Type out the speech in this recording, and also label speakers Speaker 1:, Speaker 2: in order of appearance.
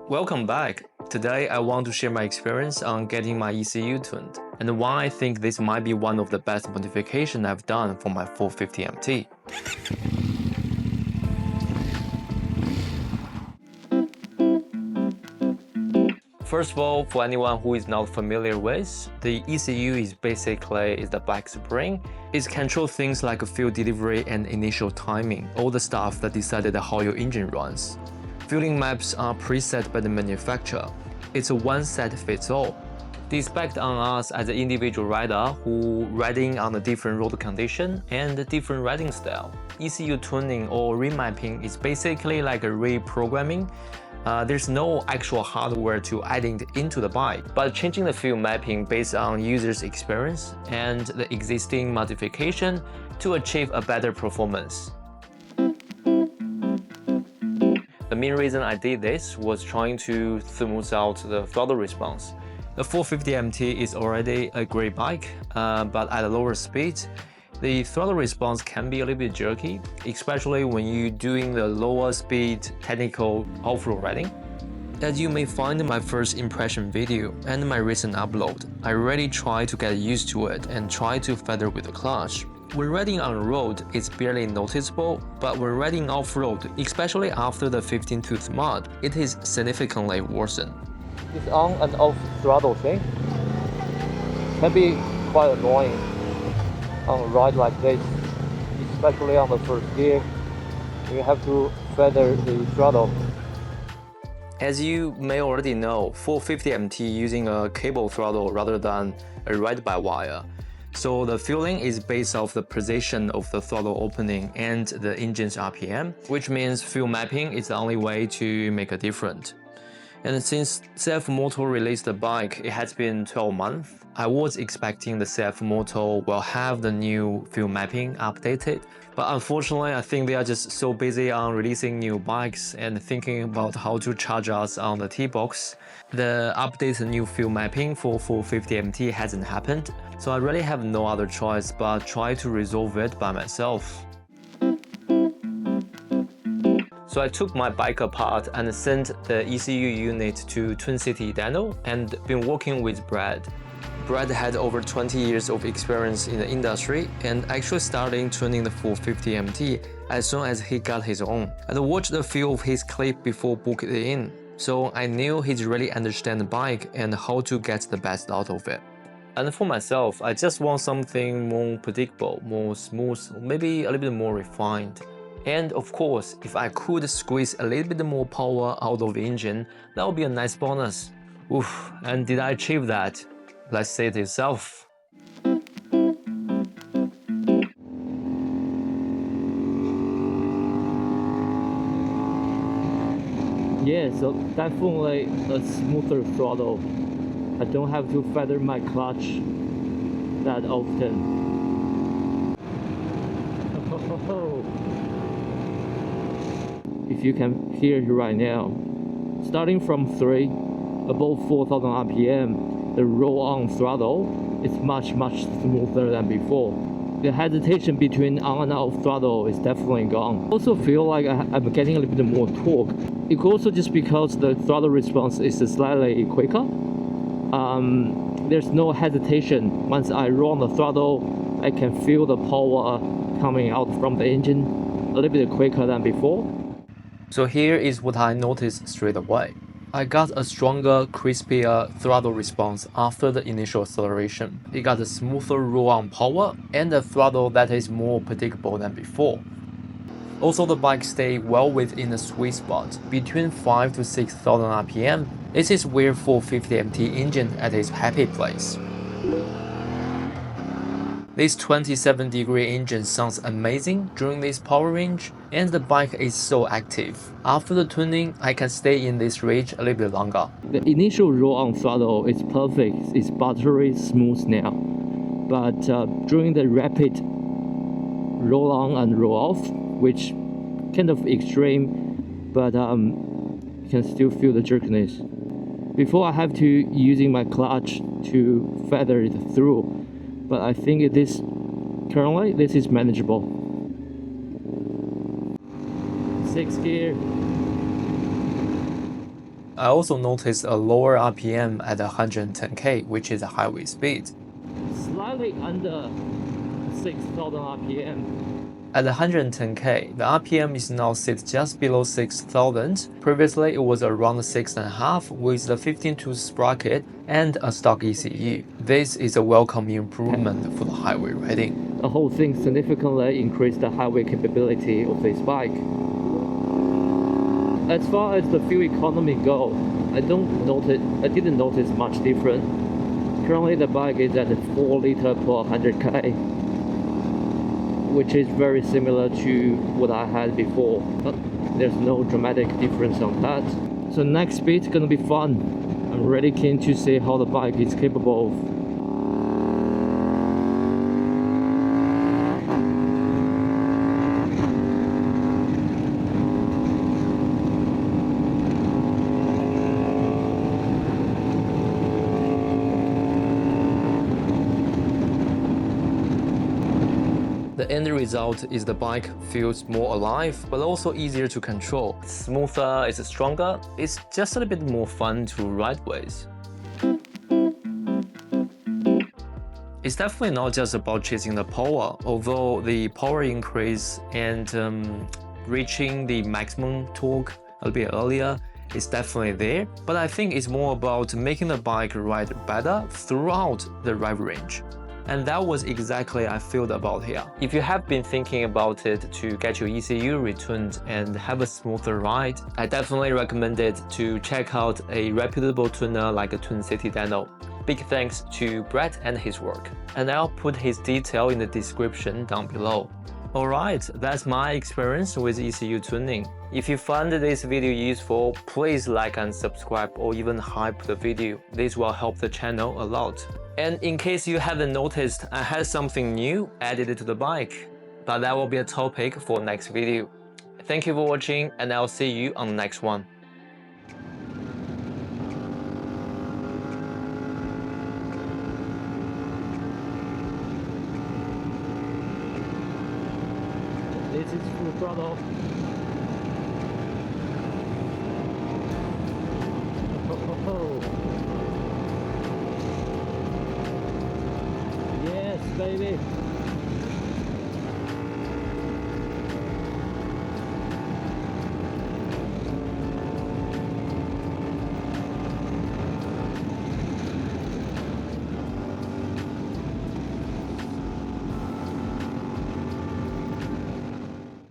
Speaker 1: Welcome back. Today I want to share my experience on getting my ECU tuned and why I think this might be one of the best modifications I've done for my 450MT. First of all, for anyone who is not familiar with, the ECU is basically the back spring. It controls things like fuel delivery and initial timing, all the stuff that decided how your engine runs. Fueling maps are preset by the manufacturer. It's a one-set-fits-all. They expect on us as an individual rider who riding on a different road condition and a different riding style. ECU tuning or remapping is basically like a reprogramming. There's no actual hardware to adding into the bike, but changing the fuel mapping based on user's experience and the existing modification to achieve a better performance. The main reason I did this was trying to smooth out the throttle response. The 450MT is already a great bike, but at a lower speed, the throttle response can be a little bit jerky, especially when you're doing the lower speed technical off-road riding. As you may find in my first impression video and my recent upload, I really try to get used to it and try to feather with the clutch. When riding on the road, it's barely noticeable, but when riding off-road, especially after the 15-tooth mod, it is significantly worsened. This on and off throttle thing can be quite annoying on a ride like this, especially on the first gear. You have to feather the throttle. As you may already know, 450MT using a cable throttle rather than a ride-by-wire. So the fueling is based off the position of the throttle opening and the engine's RPM, which means fuel mapping is the only way to make a difference. And since CFMOTO released the bike, it has been 12 months. I was expecting the CFMOTO will have the new fuel mapping updated, but unfortunately I think they are just so busy on releasing new bikes and thinking about how to charge us on the T-box. The updated new fuel mapping for 450MT hasn't happened, so I really have no other choice but try to resolve it by myself. So I took my bike apart and sent the ECU unit to Twin City Dyno and been working with Brad. Brad had over 20 years of experience in the industry and actually started tuning the 450MT as soon as he got his own. I watched a few of his clips before booking it in, so I knew he'd really understand the bike and how to get the best out of it. And for myself, I just want something more predictable, more smooth, maybe a little bit more refined. And of course, if I could squeeze a little bit more power out of the engine, that would be a nice bonus. Oof, and did I achieve that? Let's say it yourself. Yeah, so definitely a smoother throttle. I don't have to feather my clutch that often. If you can hear it right now, starting from 3, above 4000 RPM, the roll-on throttle is much smoother than before. The hesitation between on and off throttle is definitely gone. I also feel like I'm getting a little bit more torque. It's also just because the throttle response is slightly quicker. There's no hesitation. Once I roll on the throttle, I can feel the power coming out from the engine a little bit quicker than before. So here is what I noticed straight away. I got a stronger, crispier throttle response after the initial acceleration. It got a smoother roll-on power and a throttle that is more predictable than before. Also, the bike stayed well within the sweet spot, between 5 to 6,000 RPM. This is where 450MT engine at its happy place. This 27-degree engine sounds amazing during this power range, and the bike is so active. After the tuning, I can stay in this range a little bit longer. The initial roll-on throttle is perfect, it's buttery smooth now. But during the rapid roll-on and roll-off, which kind of extreme, but you can still feel the jerkiness. Before I have to using my clutch to feather it through. But I think currently this is manageable.
Speaker 2: 6th gear.
Speaker 1: I also noticed a lower RPM at 110k, which is a highway speed.
Speaker 2: Slightly under 6,000 RPM.
Speaker 1: At 110k, the RPM is now set just below 6,000. Previously, it was around 6.5 with the 15-tooth sprocket and a stock ECU. This is a welcome improvement for the highway riding.
Speaker 2: The whole thing significantly increased the highway capability of this bike. As far as the fuel economy goes, I didn't notice much different. Currently the bike is at 4 liter per 100k, which is very similar to what I had before, but there's no dramatic difference on that. So next bit's gonna be fun. I'm really keen to see how the bike is capable of.
Speaker 1: The end result is the bike feels more alive, but also easier to control. It's smoother, it's stronger, it's just a little bit more fun to ride with. It's definitely not just about chasing the power, although the power increase and reaching the maximum torque a bit earlier is definitely there, but I think it's more about making the bike ride better throughout the ride range. And that was exactly how I felt about here. If you have been thinking about it to get your ECU retuned and have a smoother ride, I definitely recommend it to check out a reputable tuner like a Tune City Dano. Big thanks to Brett and his work. And I'll put his detail in the description down below. Alright, that's my experience with ECU tuning. If you found this video useful, please like and subscribe or even hype the video. This will help the channel a lot. And in case you haven't noticed, I had something new added to the bike, but that will be a topic for next video. Thank you for watching, and I'll see you on the next one.
Speaker 2: This is full throttle. Yes, baby.